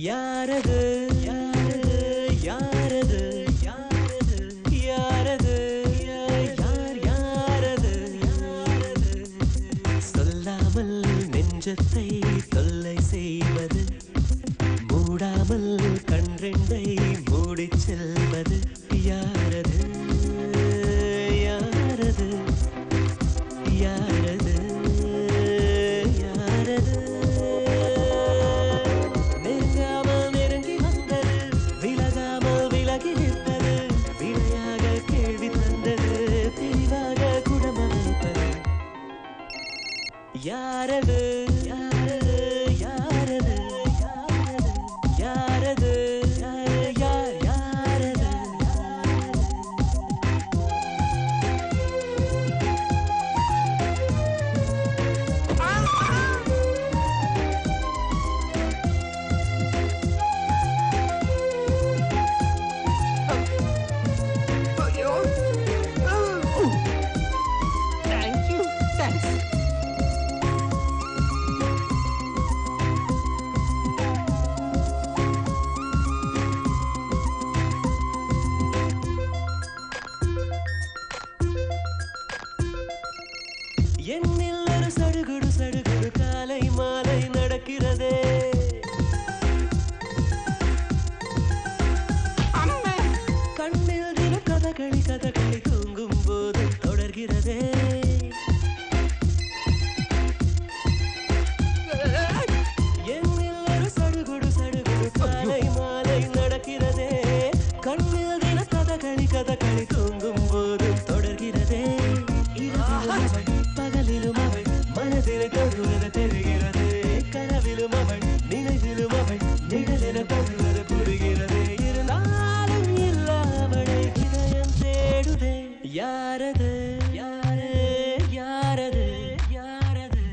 யாரது யாரது யாரது யாரது யாரது யார் யாரது யாரது சொல்லாமல் நெஞ்சத்தை தொல்லை செய்வது மூடாமல் கண்ரெண்டை மூடிச் செல்வது யாரது யாரது யாரது யாரது நெருங்காமல் நெருங்கி வந்தது விலகாமல் விலகி நிற்பது விளையாக கேள்வி தந்தது தெளிவாக குணமளிப்பது யாரது யாரது யாரது யாரது யார் யாரது என்னில் ஒரு சடுகுடு சடுகுடு காலை மாலை நடக்கிறதே கண்ணில் தின கதகளி கதகளி தூங்கும் போது தொடர்கிறதே என்னில் ஒரு சடுகுடு சடுகுடு காலை மாலை நடக்கிறதே கண்ணில் தின கதகளி கதகளி தூங்கும் போது தொடர்கிறதே பகலிலும் அவள் மனதில் தொழுவது தெரிகிறது கனவிலும் அவள் நினைவிலும் அவள் நிழலென படுவது புரிகிறது இருந்தாலும் இல்லாமலே இதயம் தேடுதே யாரது யாரு யாரது யாரது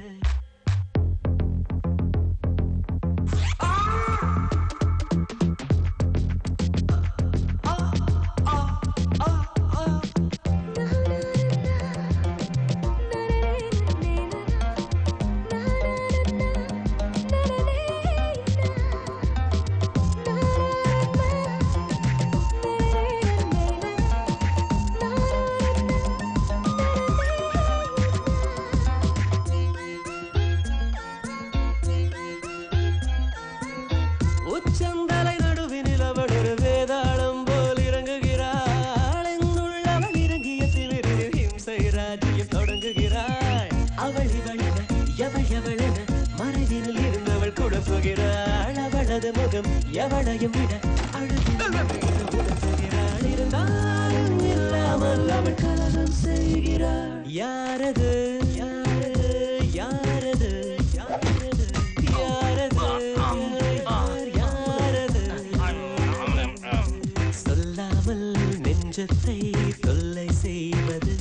உச்சந்தலை நடுவினில் அவள் ஒரு வேதாளம் போல் இறங்குகிறாள் என்னுள்ளவள் இறங்கிய திமிரில் ஹிம்சை ராஜ்யம் தொடங்குகிறாள் அவள் இவள் எவள் எவள் என மறைவினில் இருந்தவள் குழப்புகிறாள் அவளது முகம் எவளையும் விட அழுகிறாள் இருந்தாலும் இல்லாமல் அவள் கலகம் செய்கிறாள் யாரது யாரது யாரது யாரது யாரது சொல்லாமல் நெஞ்சத்தை தொல்லை செய்வது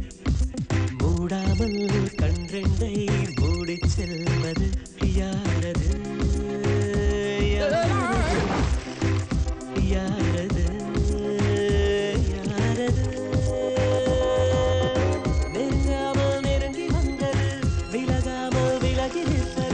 மூடாமல் கண்ரெண்டை மூடிச் செல்வது யாரது யாரது யாரது நெருங்காமல் நெருங்கி வந்தது விலகாமல் விலகி நிற்பது